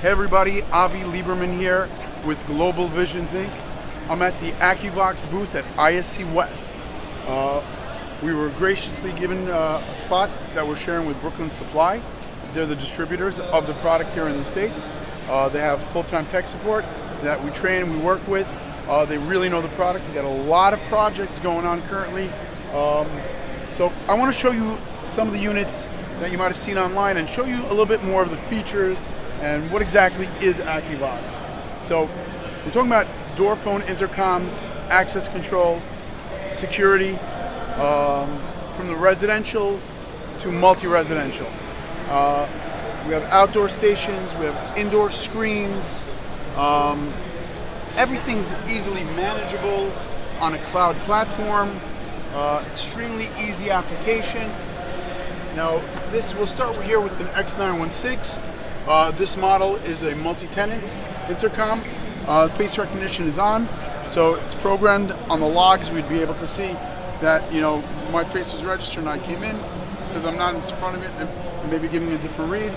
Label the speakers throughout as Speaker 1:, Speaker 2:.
Speaker 1: Hey everybody, Avi Lieberman here with Global Visions Inc. I'm at the Akuvox booth at ISC West. We were graciously given a spot that we're sharing with Brooklyn Supply. They're the distributors of the product here in the States. They have full-time tech support that we train and we work with. They really know the product. We got a lot of projects going on currently. So I want to show you some of the units that you might have seen online and show you a little bit more of the features and what exactly is Akuvox. So we're talking about door phone intercoms, access control, security, from the residential to multi-residential. We have outdoor stations, we have indoor screens. Everything's easily manageable on a cloud platform, extremely easy application. Now we'll start here with an X916. This model is a multi-tenant intercom. Face recognition is on, so it's programmed on the logs. We'd be able to see that, my face was registered and I came in because I'm not in front of it and maybe giving a different read.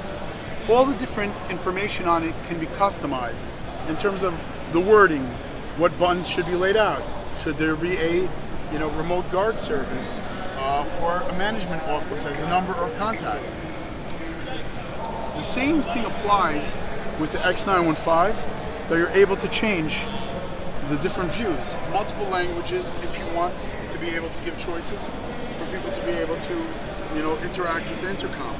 Speaker 1: All the different information on it can be customized in terms of the wording, what buttons should be laid out. Should there be a remote guard service or a management office as a number or contact? The same thing applies with the X915, that you're able to change the different views, multiple languages if you want to be able to give choices for people to be able to interact with the intercom.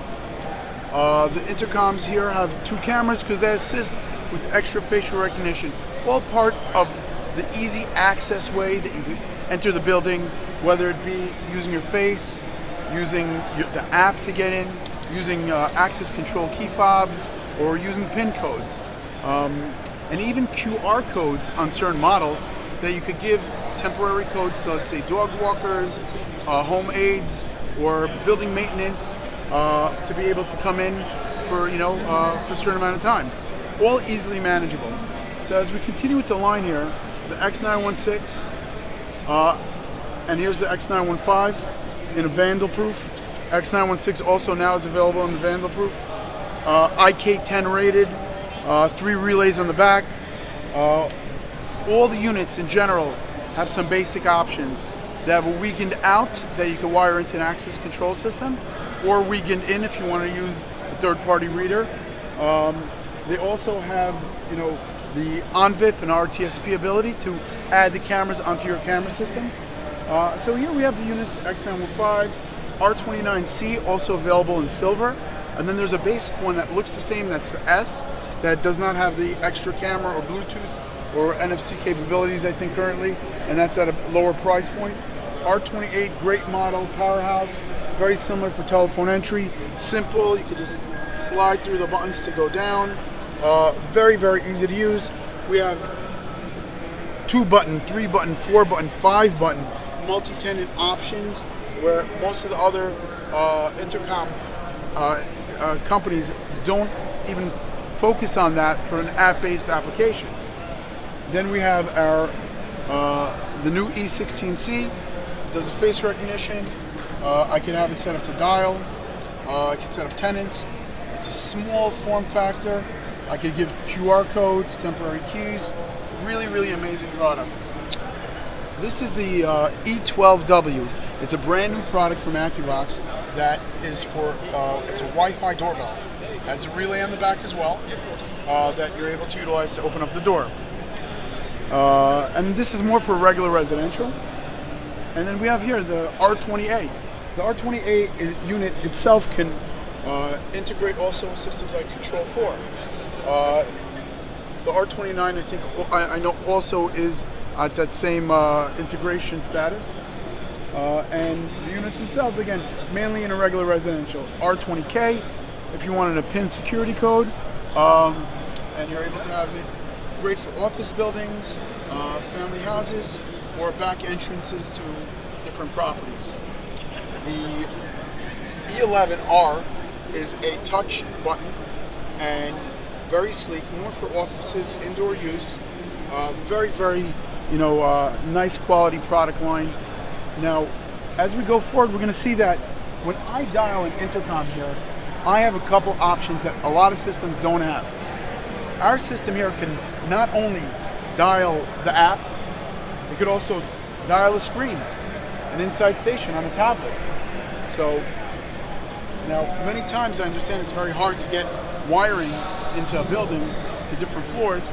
Speaker 1: The intercoms here have 2 cameras because they assist with extra facial recognition, all part of the easy access way that you can enter the building, whether it be using your face, using the app to get in, using access control key fobs, or using PIN codes. And even QR codes on certain models that you could give temporary codes to, let's say, dog walkers, home aides, or building maintenance to be able to come in for a certain amount of time. All easily manageable. So as we continue with the line here, the X916, and here's the X915 in a vandal-proof. X916 also now is available in the vandal-proof. IK10 rated, 3 relays on the back. All the units in general have some basic options. They have a weakened out that you can wire into an access control system, or weakened in if you want to use a third-party reader. They also have, the OnVIF and RTSP ability to add the cameras onto your camera system. So here we have the units, X915, R29C, also available in silver. And then there's a basic one that looks the same, that's the S, that does not have the extra camera or Bluetooth or NFC capabilities, I think, currently, and that's at a lower price point. R28, great model, powerhouse, very similar for telephone entry, simple, you could just slide through the buttons to go down. Very, very easy to use. We have 2-button, 3-button, 4-button, 5-button multi-tenant options, where most of the other intercom companies don't even focus on that for an app-based application. Then we have our the new E16C. It does a face recognition. I can have it set up to dial. I can set up tenants. It's a small form factor. I could give QR codes, temporary keys. Really, really amazing product. This is the E12W. It's a brand new product from Akuvox that is for, it's a Wi-Fi doorbell. It has a relay on the back as well that you're able to utilize to open up the door. And this is more for regular residential. And then we have here the R20A. The R20A unit itself can integrate also systems like Control4. The R29, I think, I know also is at that same integration status. And the units themselves, again, mainly in a regular residential. R20K, if you wanted a PIN security code, and you're able to have it great for office buildings, family houses, or back entrances to different properties. The E11R is a touch button and very sleek, more for offices, indoor use. Very, very, nice quality product line. Now, as we go forward, we're going to see that when I dial an intercom here, I have a couple options that a lot of systems don't have. our system here can not only dial the app, it could also dial a screen, an inside station on a tablet. So now, many times I understand it's very hard to get wiring into a building to different floors,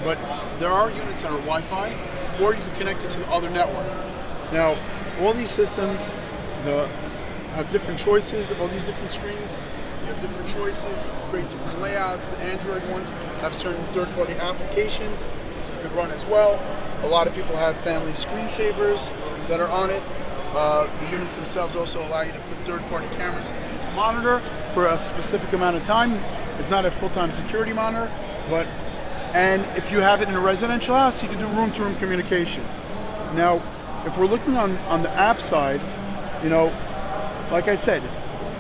Speaker 1: but there are units that are Wi-Fi, or you can connect it to the other network. Now, all these systems have different choices, all these different screens. You have different choices, you can create different layouts. The Android ones have certain third-party applications you could run as well. A lot of people have family screensavers that are on it. The units themselves also allow you to put third-party cameras to monitor for a specific amount of time. It's not a full-time security monitor, and if you have it in a residential house, you can do room-to-room communication. Now, if we're looking on the app side, like I said,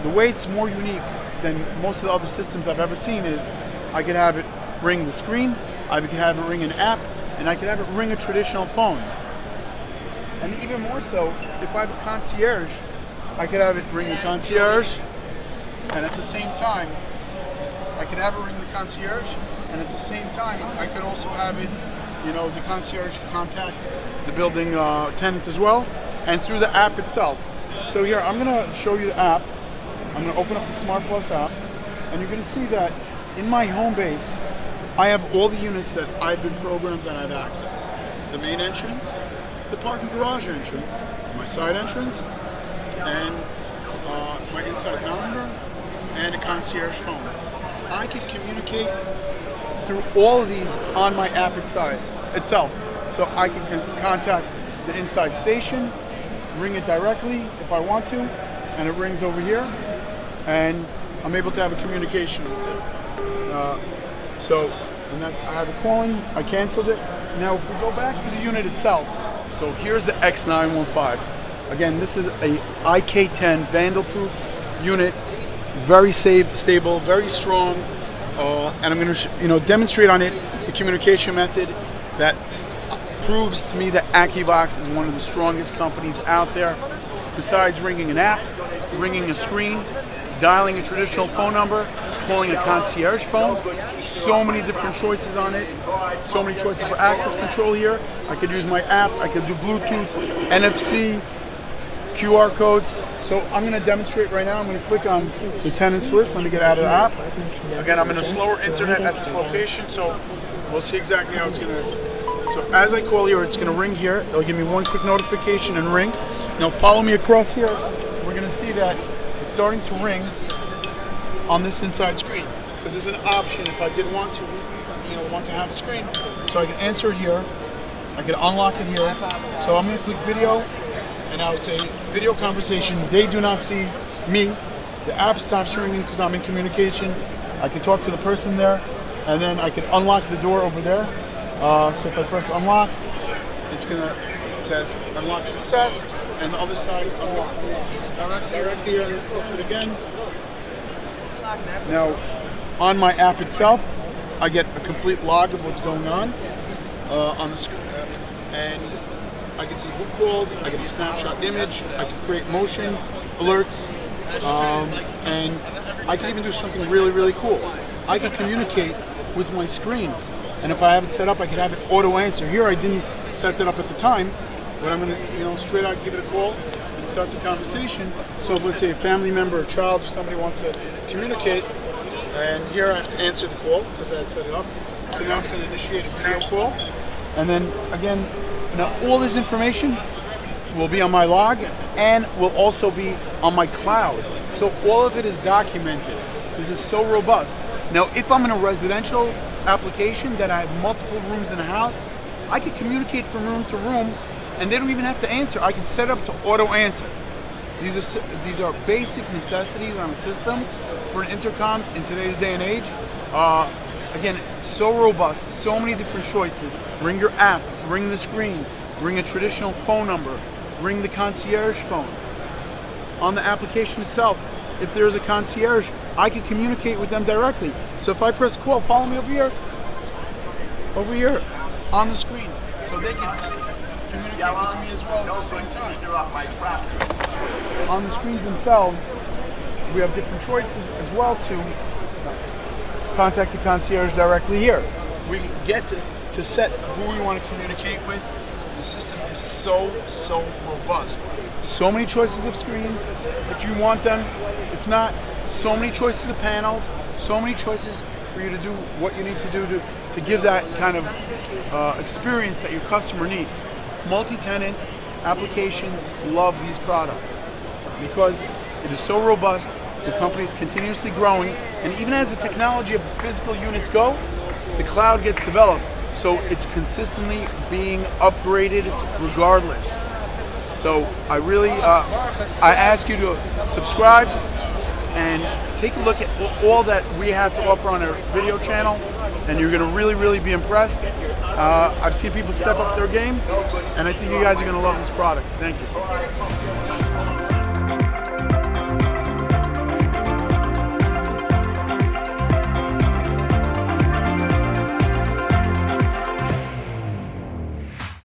Speaker 1: the way it's more unique than most of the other systems I've ever seen is I could have it ring the screen, I could have it ring an app, and I could have it ring a traditional phone. And even more so, if I have a concierge, I could have it ring the concierge, and at the same time, I could have it ring the concierge, and at the same time, I could also have it, the concierge contact the building tenant as well, and through the app itself. So here, I'm gonna show you the app. I'm gonna open up the Smart Plus app, and you're gonna see that in my home base, I have all the units that I've been programmed that I have access. The main entrance, the parking garage entrance, my side entrance, and my inside monitor, and a concierge phone. I can communicate through all of these on my app itself. So I can contact the inside station, ring it directly if I want to, and it rings over here, and I'm able to have a communication with it. And that I have it calling, I canceled it. Now if we go back to the unit itself, so here's the X915. Again, this is a IK10 vandal-proof unit, very safe, stable, very strong, and I'm going to demonstrate on it the communication method that proves to me that Akuvox is one of the strongest companies out there. Besides ringing an app, ringing a screen, dialing a traditional phone number, calling a concierge phone, so many different choices on it, so many choices for access control here. I could use my app, I could do Bluetooth, NFC, QR codes. So I'm going to demonstrate right now. I'm going to click on the tenants list. Let me get out of the app. Again, I'm in a slower internet at this location, so we'll see exactly how it's going to. So as I call here, it's going to ring here. It'll give me one quick notification and ring. Now follow me across here. We're going to see that it's starting to ring on this inside screen, because there's an option if I did want to, want to have a screen. So I can answer here. I can unlock it here. So I'm going to click video. And now it's a video conversation. They do not see me. The app stops ringing because I'm in communication. I can talk to the person there, and then I can unlock the door over there. So if I press unlock, it says unlock success, and the other side's unlocked. Directly here, it again. Now, on my app itself, I get a complete log of what's going on the screen, and I can see who called, I get a snapshot image, I can create motion alerts, and I can even do something really, really cool. I can communicate with my screen, and if I have it set up, I can have it auto answer. Here I didn't set that up at the time, but I'm gonna, straight out give it a call and start the conversation. So if, let's say, a family member, a child, or somebody wants to communicate, and here I have to answer the call because I had set it up. So now it's gonna initiate a video call, and then again, now all this information will be on my log and will also be on my cloud. So all of it is documented. This is so robust. Now if I'm in a residential application that I have multiple rooms in a house, I can communicate from room to room and they don't even have to answer. I can set up to auto answer. These are basic necessities on a system for an intercom in today's day and age. Again, it's so robust, so many different choices. Ring your app, ring the screen, ring a traditional phone number, ring the concierge phone. On the application itself, if there's a concierge, I can communicate with them directly. So if I press call, follow me over here on the screen, so they can communicate with me as well at the same time. On the screens themselves, we have different choices as well to contact the concierge directly here. We get to set who we want to communicate with. The system is so robust. So many choices of screens if you want them. If not, so many choices of panels, so many choices for you to do what you need to do to give that kind of experience that your customer needs. Multi-tenant applications love these products because it is so robust. The company is continuously growing, and even as the technology of the physical units go, the cloud gets developed, so it's consistently being upgraded regardless. So I really I ask you to subscribe and take a look at all that we have to offer on our video channel, and you're going to really be impressed. I've seen people step up their game, and I think you guys are going to love this product. Thank you.